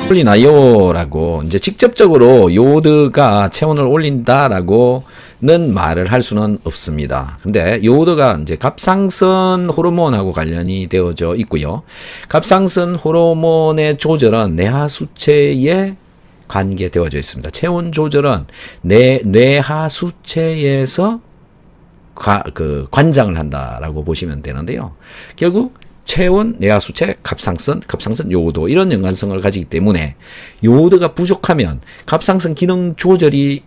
올리나요? 라고 이제 직접적으로 요오드가 체온을 올린다라고는 말을 할 수는 없습니다. 근데 요오드가 이제 갑상선 호르몬하고 관련이 되어져 있고요. 갑상선 호르몬의 조절은 뇌하수체에 관계되어져 있습니다. 체온 조절은 뇌하수체에서 관장을 한다라고 보시면 되는데요. 결국 체온, 뇌하수체, 갑상선 요오드 이런 연관성을 가지기 때문에 요오드가 부족하면 갑상선 기능 조절이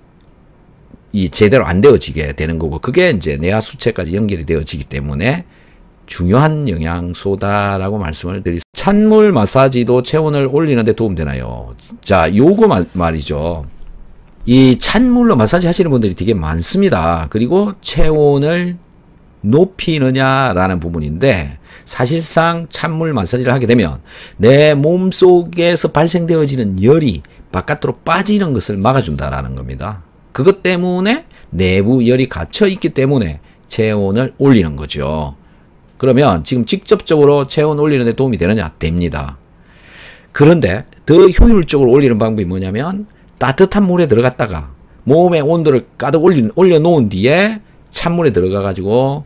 제대로 안 되어지게 되는 거고, 그게 이제 뇌하수체까지 연결이 되어지기 때문에 중요한 영양소다라고 말씀을 드리겠습니다. 찬물 마사지도 체온을 올리는 데 도움되나요? 자, 요거 말이죠. 이 찬물로 마사지 하시는 분들이 되게 많습니다. 그리고 체온을 높이느냐라는 부분인데, 사실상 찬물 마사지를 하게 되면 내 몸속에서 발생되어지는 열이 바깥으로 빠지는 것을 막아준다라는 겁니다. 그것 때문에 내부 열이 갇혀 있기 때문에 체온을 올리는 거죠. 그러면 지금 직접적으로 체온 올리는 데 도움이 되느냐? 됩니다. 그런데 더 효율적으로 올리는 방법이 뭐냐면, 따뜻한 물에 들어갔다가 몸의 온도를 가득 올려놓은 뒤에 찬물에 들어가가지고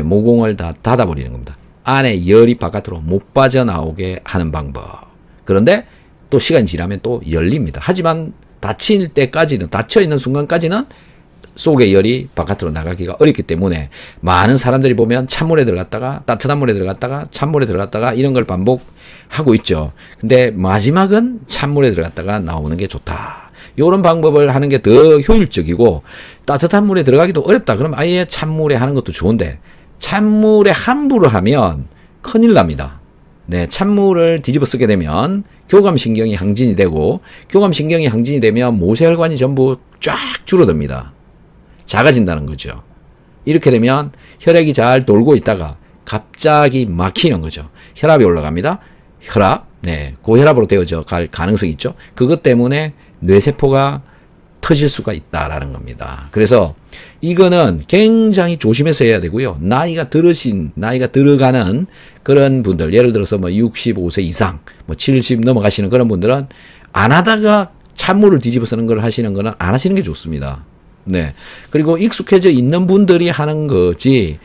모공을 다 닫아버리는 겁니다. 안에 열이 바깥으로 못 빠져나오게 하는 방법. 그런데 또 시간이 지나면 또 열립니다. 하지만 닫혀있는 순간까지는 속의 열이 바깥으로 나가기가 어렵기 때문에 많은 사람들이 보면 찬물에 들어갔다가 따뜻한 물에 들어갔다가 찬물에 들어갔다가 이런 걸 반복하고 있죠. 근데 마지막은 찬물에 들어갔다가 나오는 게 좋다. 이런 방법을 하는 게 더 효율적이고, 따뜻한 물에 들어가기도 어렵다. 그럼 아예 찬물에 하는 것도 좋은데, 찬물에 함부로 하면 큰일 납니다. 네, 찬물을 뒤집어 쓰게 되면 교감신경이 항진이 되고, 교감신경이 항진이 되면 모세혈관이 전부 쫙 줄어듭니다. 작아진다는 거죠. 이렇게 되면 혈액이 잘 돌고 있다가 갑자기 막히는 거죠. 혈압이 올라갑니다. 고혈압으로 되어져 갈 가능성이 있죠. 그것 때문에 뇌세포가 터질 수가 있다라는 겁니다. 그래서 이거는 굉장히 조심해서 해야 되고요. 나이가 들어가는 그런 분들, 예를 들어서 65세 이상, 70 넘어가시는 그런 분들은 안 하다가 찬물을 뒤집어 쓰는 걸 하시는 거는 안 하시는 게 좋습니다. 네. 그리고 익숙해져 있는 분들이 하는 거지,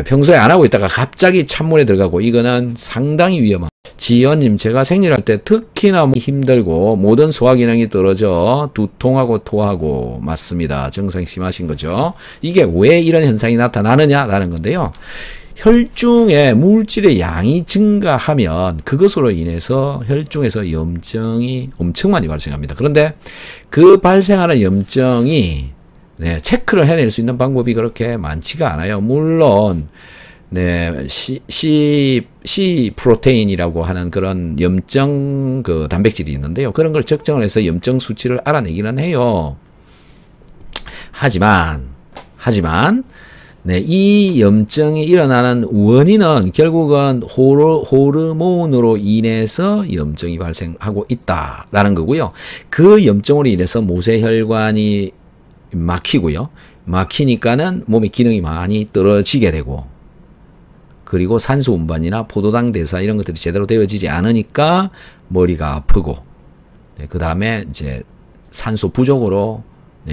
평소에 안 하고 있다가 갑자기 찬물에 들어가고, 이거는 상당히 위험합니다. 지연님, 제가 생리할 때 특히나 힘들고 모든 소화기능이 떨어져 두통하고 토하고. 맞습니다. 증상이 심하신 거죠. 이게 왜 이런 현상이 나타나느냐라는 건데요. 혈중에 물질의 양이 증가하면 그것으로 인해서 혈중에서 염증이 엄청 많이 발생합니다. 그런데 그 발생하는 염증이 체크를 해낼 수 있는 방법이 그렇게 많지가 않아요. 물론 C 프로테인이라고 하는 그런 염증 단백질이 있는데요. 그런 걸 측정을 해서 염증 수치를 알아내기는 해요. 하지만 이 염증이 일어나는 원인은 결국은 호르몬으로 인해서 염증이 발생하고 있다라는 거고요. 그 염증으로 인해서 모세혈관이 막히고요. 막히니까는 몸의 기능이 많이 떨어지게 되고, 그리고 산소 운반이나 포도당 대사 이런 것들이 제대로 되어지지 않으니까 머리가 아프고, 그 다음에 이제 산소 부족으로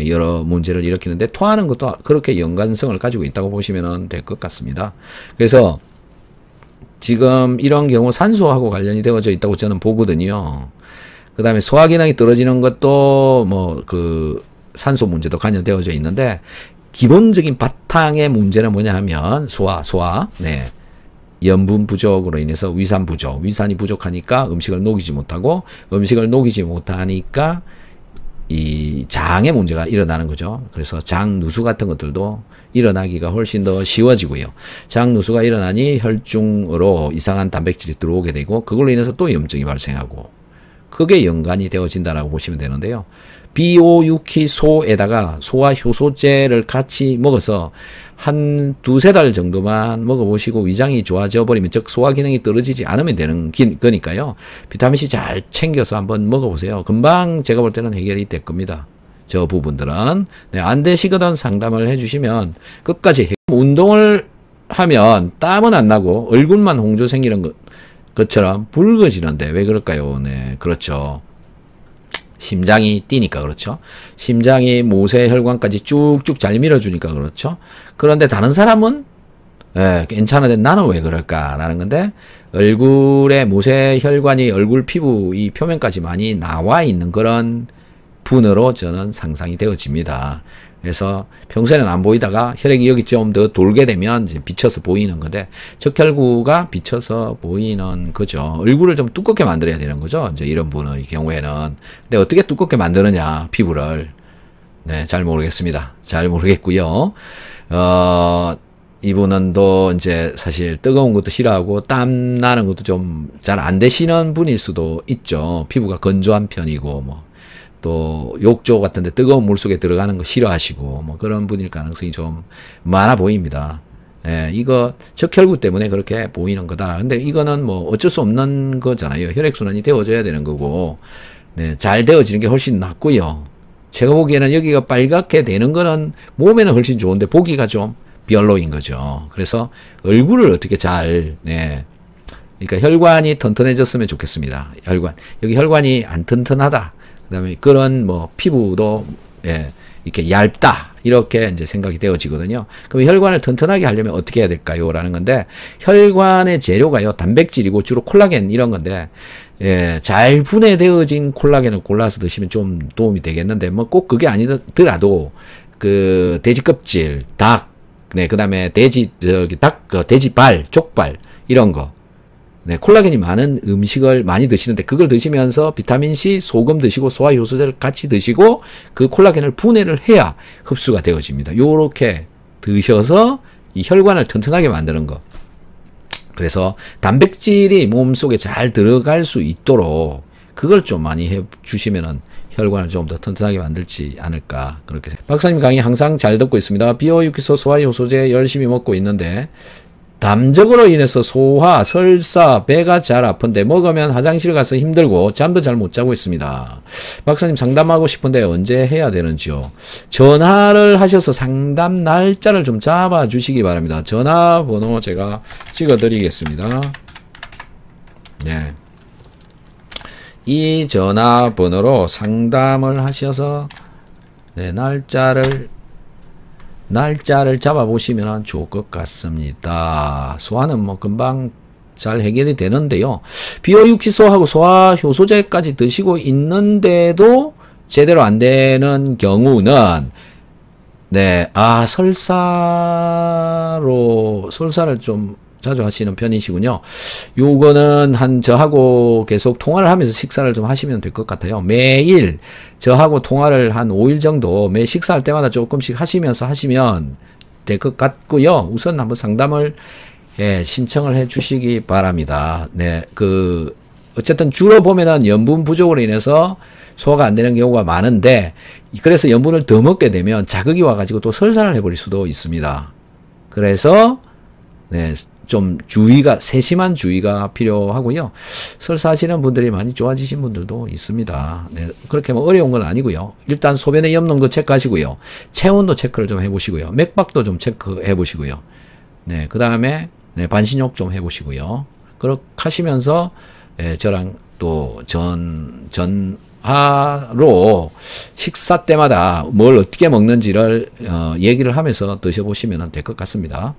여러 문제를 일으키는데, 토하는 것도 그렇게 연관성을 가지고 있다고 보시면 될 것 같습니다. 그래서 지금 이런 경우 산소하고 관련이 되어져 있다고 저는 보거든요. 그 다음에 소화기능이 떨어지는 것도 산소 문제도 관련되어져 있는데, 기본적인 바탕의 문제는 뭐냐 하면 소화, 염분 부족으로 인해서 위산 부족, 위산이 부족하니까 음식을 녹이지 못하고, 음식을 녹이지 못하니까 이 장의 문제가 일어나는 거죠. 그래서 장 누수 같은 것들도 일어나기가 훨씬 더 쉬워지고요. 장 누수가 일어나니 혈중으로 이상한 단백질이 들어오게 되고, 그걸로 인해서 또 염증이 발생하고, 그게 연관이 되어진다라고 보시면 되는데요. 비오유키소에다가 소화효소제를 같이 먹어서 한 두세 달 정도만 먹어보시고 위장이 좋아져 버리면, 즉 소화기능이 떨어지지 않으면 되는 거니까요. 비타민C 잘 챙겨서 한번 먹어보세요. 금방 제가 볼 때는 해결이 될 겁니다. 저 부분들은. 안 되시거든 상담을 해주시면 끝까지 운동을 하면 땀은 안 나고 얼굴만 홍조 생기는 것, 것처럼 붉어지는데 왜 그럴까요? 네, 그렇죠. 심장이 뛰니까 그렇죠. 심장이 모세혈관까지 쭉쭉 잘 밀어주니까 그렇죠. 그런데 다른 사람은 괜찮은데 나는 왜 그럴까라는 건데, 얼굴에 모세혈관이 얼굴 피부 이 표면까지 많이 나와 있는 그런 분으로 저는 상상이 되어집니다. 그래서 평소에는 안 보이다가 혈액이 여기 좀 더 돌게 되면 이제 비쳐서 보이는 건데, 적혈구가 비쳐서 보이는 거죠. 얼굴을 좀 두껍게 만들어야 되는 거죠. 이제 이런 분의 경우에는. 근데 어떻게 두껍게 만드느냐, 피부를. 네, 잘 모르겠습니다. 잘 모르겠고요. 이분은 또 이제 사실 뜨거운 것도 싫어하고 땀 나는 것도 좀 잘 안 되시는 분일 수도 있죠. 피부가 건조한 편이고 뭐. 또 욕조 같은데 뜨거운 물 속에 들어가는 거 싫어하시고 뭐 그런 분일 가능성이 좀 많아 보입니다. 예, 이거 적혈구 때문에 그렇게 보이는 거다. 근데 이거는 뭐 어쩔 수 없는 거잖아요. 혈액순환이 되어져야 되는 거고, 네, 잘 되어지는 게 훨씬 낫고요. 제가 보기에는 여기가 빨갛게 되는 거는 몸에는 훨씬 좋은데 보기가 좀 별로인 거죠. 그래서 얼굴을 어떻게 잘, 네, 그러니까 혈관이 튼튼해졌으면 좋겠습니다. 여기 혈관이 안 튼튼하다. 그다음에 그런 뭐 피부도 이렇게 얇다 이렇게 이제 생각이 되어지거든요. 그럼 혈관을 튼튼하게 하려면 어떻게 해야 될까요? 라는 건데, 혈관의 재료가요 단백질이고 주로 콜라겐 이런 건데, 잘 분해되어진 콜라겐을 골라서 드시면 좀 도움이 되겠는데, 뭐 꼭 그게 아니더라도 그 돼지 껍질, 닭, 네, 그다음에 돼지발, 족발 이런 거. 네, 콜라겐이 많은 음식을 많이 드시는데, 그걸 드시면서 비타민C, 소금 드시고 소화효소제를 같이 드시고 그 콜라겐을 분해를 해야 흡수가 되어집니다. 요렇게 드셔서 이 혈관을 튼튼하게 만드는 거. 그래서 단백질이 몸속에 잘 들어갈 수 있도록 그걸 좀 많이 해 주시면은 혈관을 좀 더 튼튼하게 만들지 않을까, 그렇게 생각합니다. 박사님 강의 항상 잘 듣고 있습니다. 비오유키소 소화효소제 열심히 먹고 있는데 담적으로 인해서 소화, 설사, 배가 잘 아픈데 먹으면 화장실 가서 힘들고 잠도 잘 못 자고 있습니다. 박사님 상담하고 싶은데 언제 해야 되는지요? 전화를 하셔서 상담 날짜를 좀 잡아 주시기 바랍니다. 전화번호 제가 찍어 드리겠습니다. 네. 이 전화번호로 상담을 하셔서 네, 날짜를 잡아보시면 좋을 것 같습니다. 소화는 뭐 금방 잘 해결이 되는데요. 비오유키소하고 소화효소제까지 드시고 있는데도 제대로 안 되는 경우는, 네, 설사를 좀 자주 하시는 편이시군요. 요거는 저하고 계속 통화를 하면서 식사를 좀 하시면 될 것 같아요. 매일 저하고 통화를 한 5일 정도 매 식사할 때마다 조금씩 하시면서 하시면 될 것 같고요. 우선 한번 상담을 신청을 해 주시기 바랍니다. 네, 어쨌든 주로 보면은 염분 부족으로 인해서 소화가 안 되는 경우가 많은데, 그래서 염분을 더 먹게 되면 자극이 와가지고 또 설사를 해버릴 수도 있습니다. 그래서 네, 좀 세심한 주의가 필요하고요. 설사하시는 분들이 많이 좋아지신 분들도 있습니다. 네, 그렇게 뭐 어려운 건 아니고요. 일단 소변의 염농도 체크하시고요. 체온도 체크를 좀 해보시고요. 맥박도 좀 체크해 보시고요. 네, 그 다음에 네, 반신욕 좀 해보시고요. 그렇게 하시면서 저랑 또 전화로 식사 때마다 뭘 어떻게 먹는지를 얘기를 하면서 드셔보시면 될 것 같습니다.